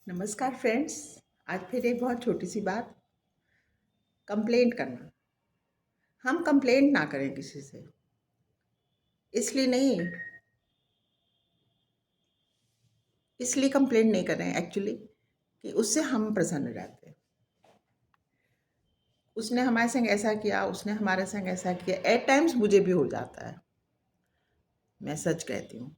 नमस्कार फ्रेंड्स। आज फिर एक बहुत छोटी सी बात, कंप्लेंट करना। हम कंप्लेंट ना करें किसी से, इसलिए नहीं, इसलिए कंप्लेंट नहीं करें एक्चुअली कि उससे हम प्रसन्न रहते हैं। उसने हमारे संग ऐसा किया, उसने हमारे संग ऐसा किया। एट टाइम्स मुझे भी हो जाता है, मैं सच कहती हूँ।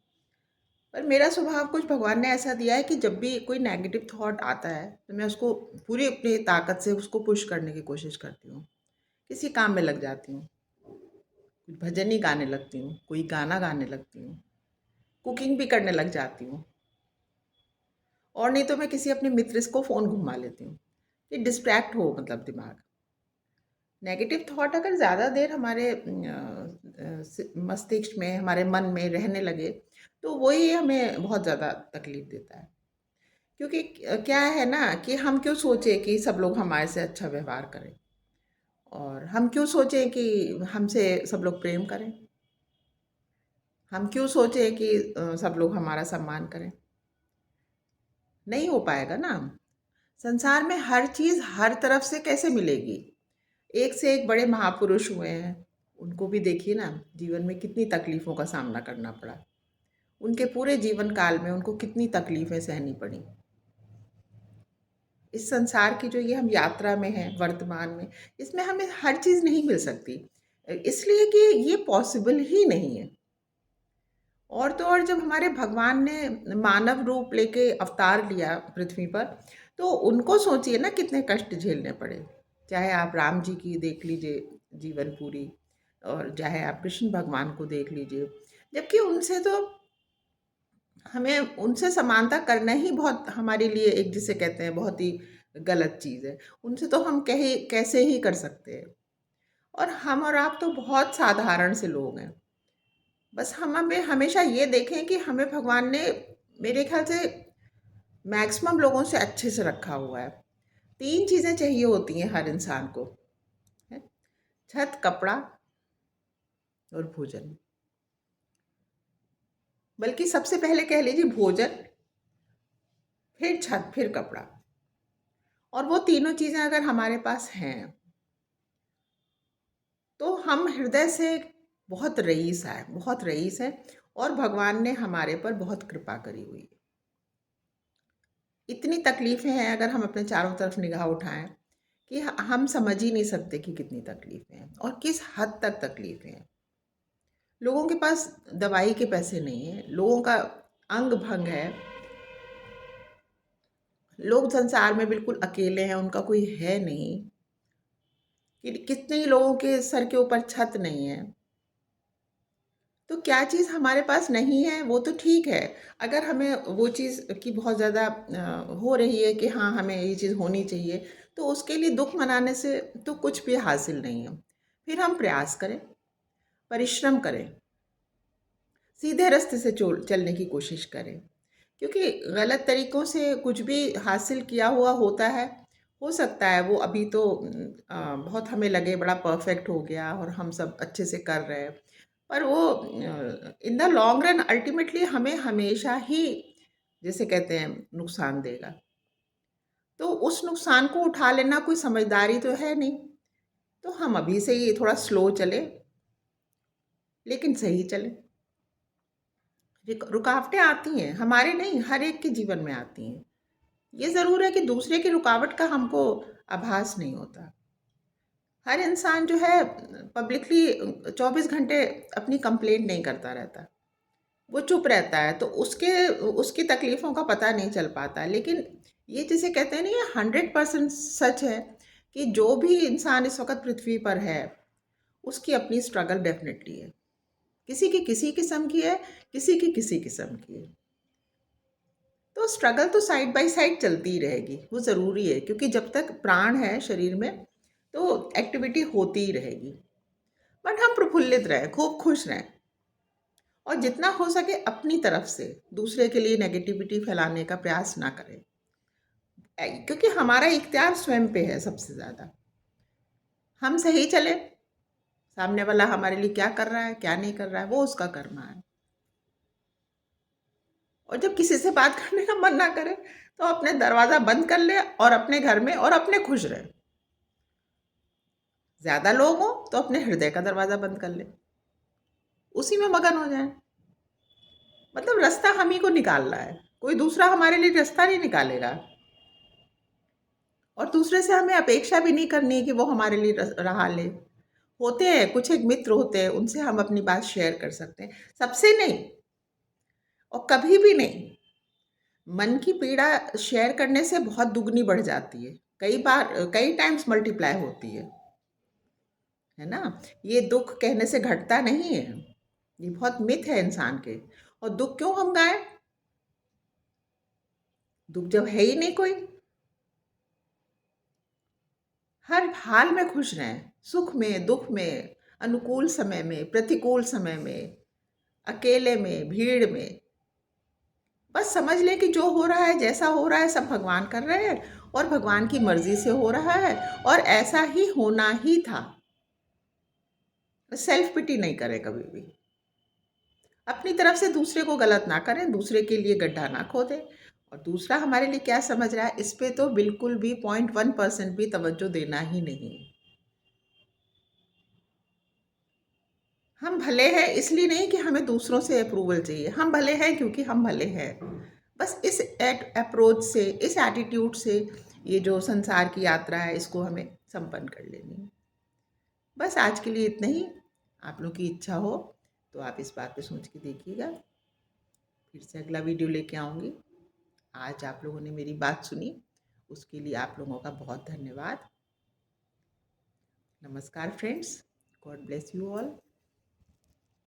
पर मेरा स्वभाव कुछ भगवान ने ऐसा दिया है कि जब भी कोई नेगेटिव थॉट आता है तो मैं उसको पूरी अपनी ताकत से उसको पुश करने की कोशिश करती हूँ। किसी काम में लग जाती हूँ, कुछ भजन ही गाने लगती हूँ, कोई गाना गाने लगती हूँ, कुकिंग भी करने लग जाती हूँ। और नहीं तो मैं किसी अपने मित्र को फ़ोन घुमा लेती हूँ कि डिस्ट्रैक्ट हो, मतलब दिमाग। नेगेटिव थॉट अगर ज़्यादा देर हमारे मस्तिष्क में, हमारे मन में रहने लगे तो वही हमें बहुत ज़्यादा तकलीफ देता है। क्योंकि क्या है ना कि हम क्यों सोचें कि सब लोग हमारे से अच्छा व्यवहार करें, और हम क्यों सोचें कि हमसे सब लोग प्रेम करें, हम क्यों सोचें कि सब लोग हमारा सम्मान करें। नहीं हो पाएगा ना। संसार में हर चीज़ हर तरफ से कैसे मिलेगी। एक से एक बड़े महापुरुष हुए हैं, उनको भी देखिए ना, जीवन में कितनी तकलीफ़ों का सामना करना पड़ा। उनके पूरे जीवन काल में उनको कितनी तकलीफ़ें सहनी पड़ी। इस संसार की जो ये हम यात्रा में हैं वर्तमान में, इसमें हमें हर चीज़ नहीं मिल सकती, इसलिए कि ये पॉसिबल ही नहीं है। और तो और जब हमारे भगवान ने मानव रूप लेके अवतार लिया पृथ्वी पर, तो उनको सोचिए ना कितने कष्ट झेलने पड़े। चाहे आप राम जी की देख लीजिए जीवन पूरी, और चाहे आप कृष्ण भगवान को देख लीजिए। जबकि उनसे तो हमें उनसे समानता करना ही बहुत हमारे लिए, एक जिसे कहते हैं, बहुत ही गलत चीज़ है। उनसे तो हम कहे कैसे ही कर सकते हैं। और हम और आप तो बहुत साधारण से लोग हैं। बस हम हमें हमेशा ये देखें कि हमें भगवान ने, मेरे ख्याल से, मैक्सिमम लोगों से अच्छे से रखा हुआ है। 3 चीज़ें चाहिए होती हैं हर इंसान को, है? छत, कपड़ा और भोजन। बल्कि सबसे पहले कह लीजिए भोजन, फिर छत, फिर कपड़ा। और वो तीनों चीज़ें अगर हमारे पास हैं, तो हम हृदय से बहुत रईस हैं, और भगवान ने हमारे पर बहुत कृपा करी हुई है। इतनी तकलीफ़ें हैं अगर हम अपने चारों तरफ निगाह उठाएँ कि हम समझ ही नहीं सकते कि कितनी तकलीफ़ें हैं और किस हद तक तकलीफ़ें हैं। लोगों के पास दवाई के पैसे नहीं हैं, लोगों का अंग भंग है, लोग संसार में बिल्कुल अकेले हैं, उनका कोई है नहीं। कि कितने ही लोगों के सर के ऊपर छत नहीं है। तो क्या चीज़ हमारे पास नहीं है वो तो ठीक है। अगर हमें वो चीज़ की बहुत ज़्यादा हो रही है कि हाँ, हमें ये चीज़ होनी चाहिए, तो उसके लिए दुःख मनाने से तो कुछ भी हासिल नहीं है। फिर हम प्रयास करें, परिश्रम करें, सीधे रास्ते से चलने की कोशिश करें। क्योंकि गलत तरीकों से कुछ भी हासिल किया हुआ होता है, हो सकता है वो अभी तो बहुत हमें लगे बड़ा परफेक्ट हो गया और हम सब अच्छे से कर रहे हैं, पर वो in the long run ultimately हमें हमेशा ही, जैसे कहते हैं, नुकसान देगा। तो उस नुकसान को उठा लेना कोई समझदारी तो है नहीं। तो हम अभी से ही थोड़ा स्लो चले, लेकिन सही चले। रुकावटें आती हैं, हमारे नहीं, हर एक के जीवन में आती हैं। ये ज़रूर है कि दूसरे की रुकावट का हमको आभास नहीं होता। हर इंसान जो है पब्लिकली 24 घंटे अपनी कंप्लेंट नहीं करता रहता। वो चुप रहता है, तो उसके उसकी तकलीफ़ों का पता नहीं चल पाता। लेकिन ये जिसे कहते हैं ना, ये 100% सच है कि जो भी इंसान इस वक़्त पृथ्वी पर है, उसकी अपनी स्ट्रगल डेफ़िनेटली है। किसी की किसी किस्म की है, किसी की किसी किस्म की है। तो स्ट्रगल तो साइड बाय साइड चलती ही रहेगी, वो ज़रूरी है, क्योंकि जब तक प्राण है शरीर में तो एक्टिविटी होती ही रहेगी। बट हम प्रफुल्लित रहें, खूब खुश रहें, और जितना हो सके अपनी तरफ से दूसरे के लिए नेगेटिविटी फैलाने का प्रयास ना करें। क्योंकि हमारा इख्तियार स्वयं पे है सबसे ज़्यादा। हम सही चले, सामने वाला हमारे लिए क्या कर रहा है क्या नहीं कर रहा है वो उसका करना है। और जब किसी से बात करने का मन ना करे तो अपने दरवाज़ा बंद कर ले और अपने घर में और अपने खुश रहे। ज़्यादा लोग हों तो अपने हृदय का दरवाज़ा बंद कर ले, उसी में मगन हो जाएँ। मतलब रास्ता हम ही को निकालना है, कोई दूसरा हमारे लिए रास्ता नहीं निकालेगा। और दूसरे से हमें अपेक्षा भी नहीं करनी है कि वो हमारे लिए राह ले। होते हैं कुछ एक मित्र होते हैं, उनसे हम अपनी बात शेयर कर सकते हैं, सबसे नहीं और कभी भी नहीं। मन की पीड़ा शेयर करने से बहुत दुगनी बढ़ जाती है, कई बार कई टाइम्स मल्टीप्लाई होती है ना। ये दुख कहने से घटता नहीं है, ये बहुत मिथ है इंसान के। और दुख क्यों हम गाएं, दुख जब है ही नहीं कोई। हर हाल में खुश रहें, सुख में, दुख में, अनुकूल समय में, प्रतिकूल समय में, अकेले में, भीड़ में। बस समझ लें कि जो हो रहा है, जैसा हो रहा है, सब भगवान कर रहे हैं और भगवान की मर्जी से हो रहा है और ऐसा ही होना ही था। सेल्फ पिटी नहीं करें कभी भी, अपनी तरफ से दूसरे को गलत ना करें, दूसरे के लिए गड्ढा ना खोदें। और दूसरा हमारे लिए क्या समझ रहा है, इस पे तो बिल्कुल भी 0.1% भी तवज्जो देना ही नहीं। हम भले हैं इसलिए नहीं कि हमें दूसरों से अप्रूवल चाहिए, हम भले हैं क्योंकि हम भले हैं। बस इस अप्रोच से, इस एटीट्यूड से ये जो संसार की यात्रा है इसको हमें संपन्न कर लेनी है। बस आज के लिए इतना ही। आप लोग की इच्छा हो तो आप इस बात पे सोच के देखिएगा, फिर से अगला वीडियो लेके आऊँगी। आज आप लोगों ने मेरी बात सुनी, उसके लिए आप लोगों का बहुत धन्यवाद। नमस्कार friends, God bless you all.